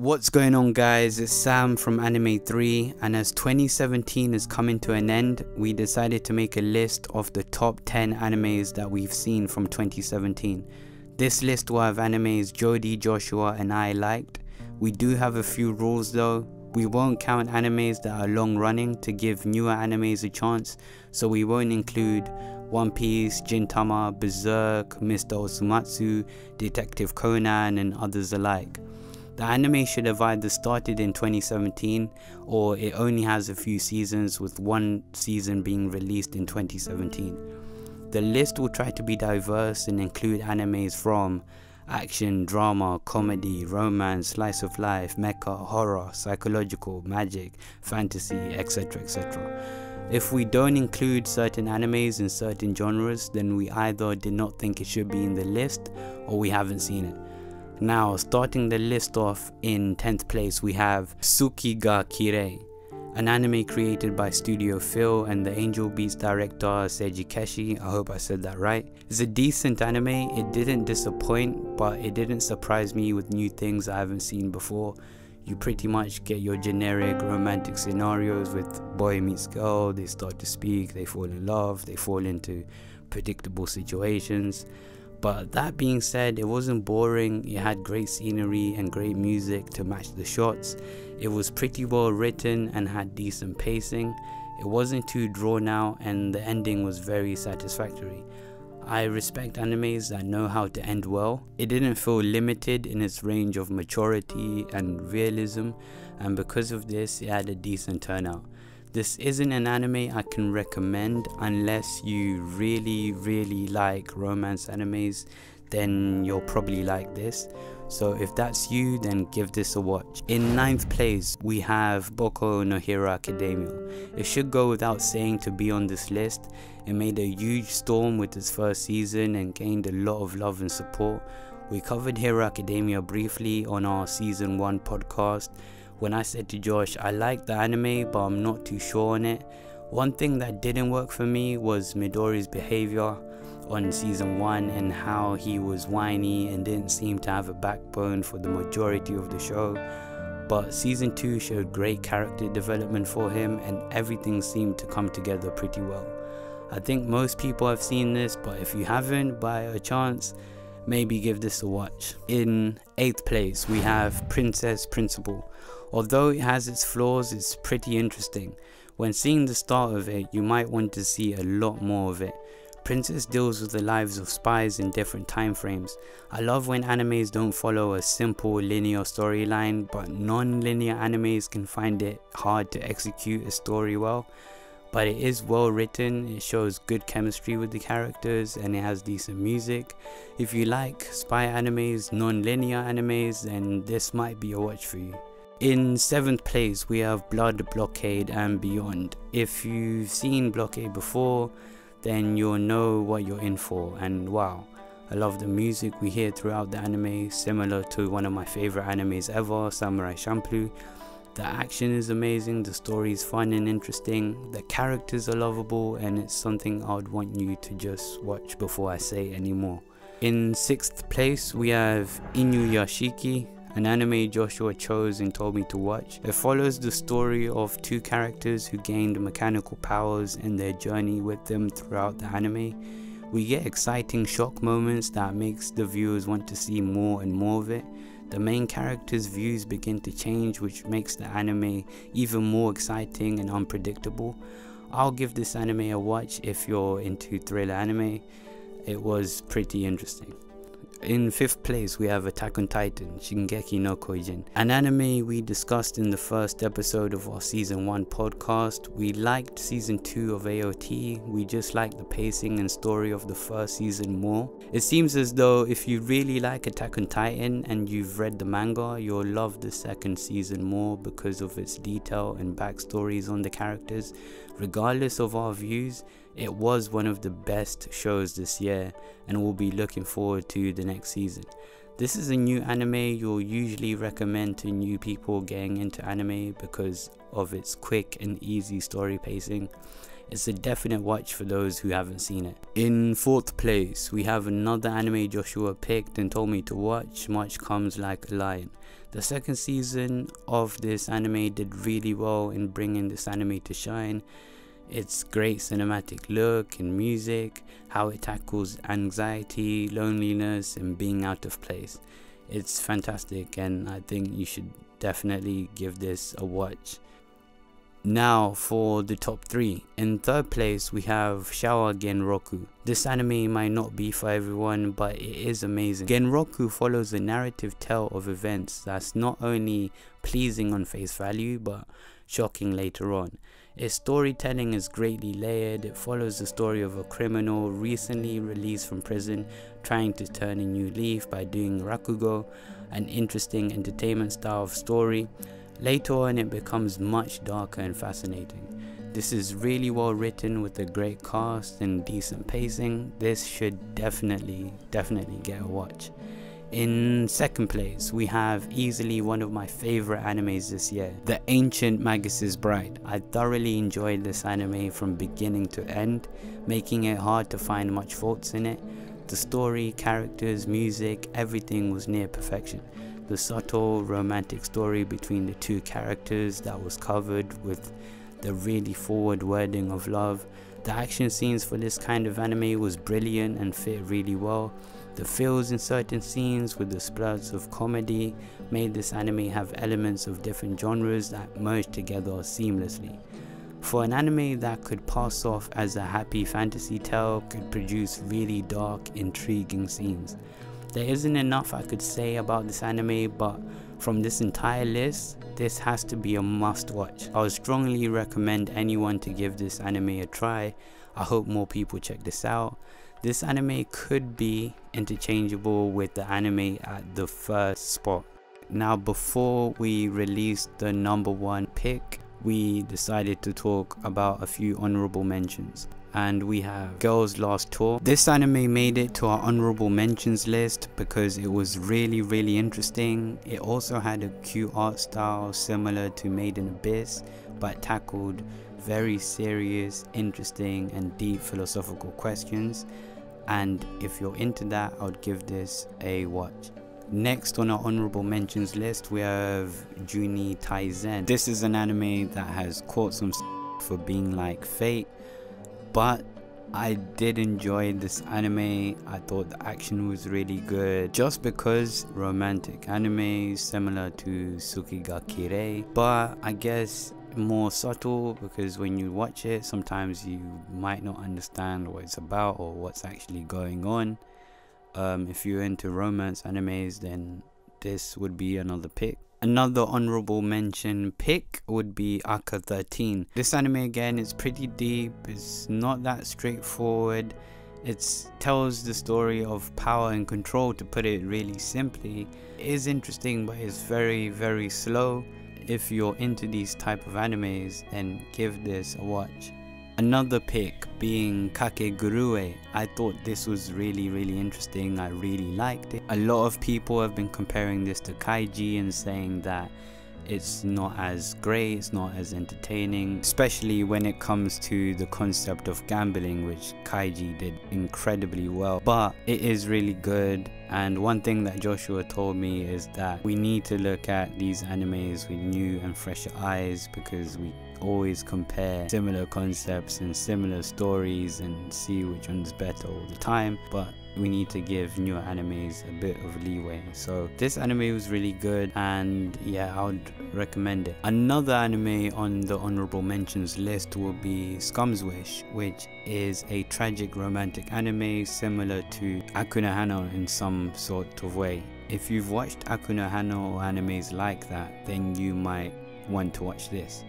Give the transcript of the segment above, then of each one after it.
What's going on, guys? It's Sam from ANIME3, and as 2017 is coming to an end, we decided to make a list of the top 10 animes that we've seen from 2017. This list will have animes Jody, Joshua and I liked. We do have a few rules though. We won't count animes that are long running to give newer animes a chance, so we won't include One Piece, Gintama, Berserk, Mr. Osumatsu, Detective Conan and others alike. The anime should have either started in 2017 or it only has a few seasons, with one season being released in 2017. The list will try to be diverse and include animes from action, drama, comedy, romance, slice of life, mecha, horror, psychological, magic, fantasy, etc, etc. If we don't include certain animes in certain genres, then we either did not think it should be in the list or we haven't seen it. Now, starting the list off in 10th place, we have Tsuki ga Kirei, an anime created by Studio Phil and the Angel Beats director Seiji Keshi. I hope I said that right. It's a decent anime. It didn't disappoint, but it didn't surprise me with new things I haven't seen before. You pretty much get your generic romantic scenarios with boy meets girl, they start to speak, they fall in love, they fall into predictable situations. But that being said, it wasn't boring. It had great scenery and great music to match the shots. It was pretty well written and had decent pacing. It wasn't too drawn out and the ending was very satisfactory. I respect animes that know how to end well. It didn't feel limited in its range of maturity and realism, and because of this, it had a decent turnout. This isn't an anime I can recommend unless you really like romance animes. Then you'll probably like this. So if that's you, then give this a watch. In 9th place, we have Boku no Hero Academia. It should go without saying to be on this list. It made a huge storm with its first season and gained a lot of love and support. We covered Hero Academia briefly on our season 1 podcast. When I said to Josh, I like the anime but I'm not too sure on it. One thing that didn't work for me was Midori's behavior on season 1 and how he was whiny and didn't seem to have a backbone for the majority of the show. But season 2 showed great character development for him and everything seemed to come together pretty well. I think most people have seen this, but if you haven't, by a chance, maybe give this a watch. In 8th place, we have Princess Principal. Although it has its flaws, it's pretty interesting. When seeing the start of it, you might want to see a lot more of it. Princess deals with the lives of spies in different time frames. I love when animes don't follow a simple linear storyline, but non-linear animes can find it hard to execute a story well. But it is well written, it shows good chemistry with the characters, and it has decent music. If you like spy animes, non-linear animes, then this might be a watch for you. In 7th place, we have Blockade and Beyond. If you've seen Blockade before, then you'll know what you're in for, and wow, I love the music we hear throughout the anime, similar to one of my favorite animes ever, Samurai Champloo. The action is amazing, the story is fun and interesting, the characters are lovable, and it's something I would want you to just watch before I say any more. In 6th place, we have Inuyashiki, an anime Joshua chose and told me to watch. It follows the story of two characters who gained mechanical powers and their journey with them throughout the anime. We get exciting shock moments that makes the viewers want to see more and more of it. The main character's views begin to change, which makes the anime even more exciting and unpredictable. I'll give this anime a watch if you're into thriller anime. It was pretty interesting. In 5th place, we have Attack on Titan, Shingeki no Kyojin, an anime we discussed in the first episode of our season 1 podcast. We liked season 2 of AOT, we just liked the pacing and story of the first season more. It seems as though if you really like Attack on Titan and you've read the manga, you'll love the second season more because of its detail and backstories on the characters. Regardless of our views, it was one of the best shows this year and we'll be looking forward to the next season. This is a new anime you'll usually recommend to new people getting into anime because of its quick and easy story pacing. It's a definite watch for those who haven't seen it. In 4th place, we have another anime Joshua picked and told me to watch, Much Comes Like a Lion. The 2nd season of this anime did really well in bringing this anime to shine. Its great cinematic look and music, how it tackles anxiety, loneliness and being out of place. It's fantastic and I think you should definitely give this a watch. Now for the top 3. In 3rd place we have Shawa Genroku. This anime might not be for everyone, but it is amazing. Genroku follows a narrative tale of events that's not only pleasing on face value but shocking later on. Its storytelling is greatly layered. It follows the story of a criminal recently released from prison trying to turn a new leaf by doing Rakugo, an interesting entertainment style of story. Later on it becomes much darker and fascinating. This is really well written with a great cast and decent pacing. This should definitely get a watch. In 2nd place we have easily one of my favorite animes this year, The Ancient Magus' Bride. I thoroughly enjoyed this anime from beginning to end, making it hard to find much faults in it. The story, characters, music, everything was near perfection. The subtle romantic story between the 2 characters that was covered with the really forward wording of love. The action scenes for this kind of anime was brilliant and fit really well. The feels in certain scenes with the splurts of comedy made this anime have elements of different genres that merged together seamlessly. For an anime that could pass off as a happy fantasy tale, could produce really dark, intriguing scenes. There isn't enough I could say about this anime, but from this entire list, this has to be a must watch. I would strongly recommend anyone to give this anime a try. I hope more people check this out. This anime could be interchangeable with the anime at the 1st spot. Now before we released the number 1 pick, we decided to talk about a few honorable mentions. And we have Girls Last Tour. This anime made it to our honorable mentions list because it was really interesting. It also had a cute art style similar to Made in Abyss, but tackled very serious, interesting and deep philosophical questions. And if you're into that, I would give this a watch. Next on our honorable mentions list we have Juni Taizen. This is an anime that has caught some for being like Fate, but I did enjoy this anime. I thought the action was really good just because romantic anime similar to Tsuki ga Kirei, but I guess more subtle because when you watch it sometimes you might not understand what it's about or what's actually going on. If you're into romance animes, then this would be another pick. Another honorable mention pick would be Aka 13. This anime again is pretty deep, it's not that straightforward. It tells the story of power and control, to put it really simply. It is interesting but it's very slow. If you're into these type of animes, then give this a watch. Another pick being Kakegurue. I thought this was really interesting. I really liked it. A lot of people have been comparing this to Kaiji and saying that it's not as great, it's not as entertaining, especially when it comes to the concept of gambling, which Kaiji did incredibly well. But it is really good, and one thing that Joshua told me is that we need to look at these animes with new and fresher eyes, because we always compare similar concepts and similar stories and see which one's better all the time, but we need to give newer animes a bit of leeway. So this anime was really good, and yeah, I would recommend it. Another anime on the honorable mentions list will be Scum's Wish, which is a tragic romantic anime similar to Akuna Hano in some sort of way. If you've watched Akuna Hano or animes like that, then you might want to watch this.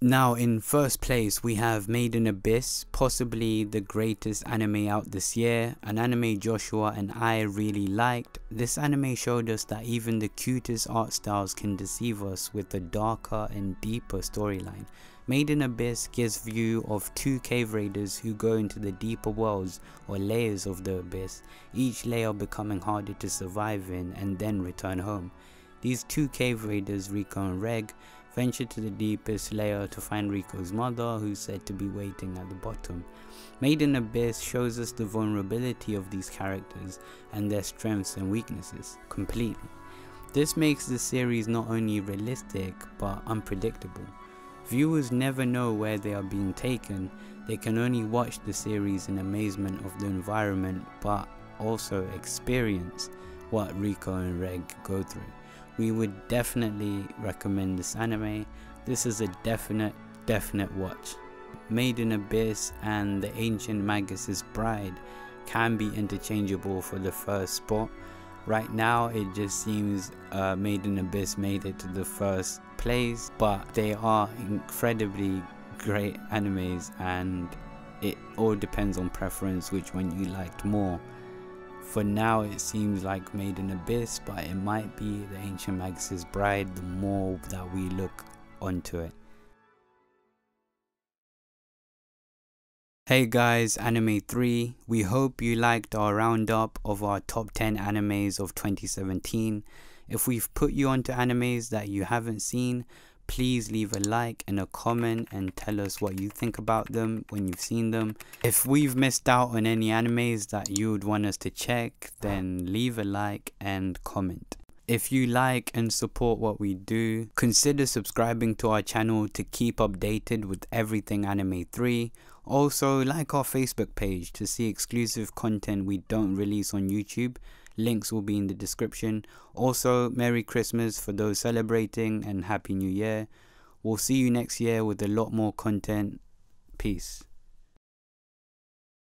Now in first place we have Made in Abyss, possibly the greatest anime out this year, an anime Joshua and I really liked. This anime showed us that even the cutest art styles can deceive us with a darker and deeper storyline. Made in Abyss gives view of two cave raiders who go into the deeper worlds or layers of the abyss, each layer becoming harder to survive in and then return home. These two cave raiders, Rico and Reg, Venture to the deepest layer to find Riko's mother, who's said to be waiting at the bottom. Made in Abyss shows us the vulnerability of these characters and their strengths and weaknesses completely. This makes the series not only realistic but unpredictable. Viewers never know where they are being taken. They can only watch the series in amazement of the environment, but also experience what Riko and Reg go through. We would definitely recommend this anime. This is a definite watch. Made in Abyss and the ancient Magus' bride can be interchangeable for the first spot. Right now it just seems Made in Abyss made it to the first place, but they are incredibly great animes and it all depends on preference which one you liked more. For now it seems like Made in Abyss, but it might be the ancient Magus' bride the more that we look onto it. Hey guys, ANIME3, we hope you liked our roundup of our top 10 animes of 2017. If we've put you onto animes that you haven't seen, please leave a like and a comment and tell us what you think about them when you've seen them. If we've missed out on any animes that you would want us to check, then leave a like and comment. If you like and support what we do, consider subscribing to our channel to keep updated with everything ANIME3. Also, like our Facebook page to see exclusive content we don't release on YouTube. Links will be in the description. Also, Merry Christmas for those celebrating and Happy New Year. We'll see you next year with a lot more content. Peace.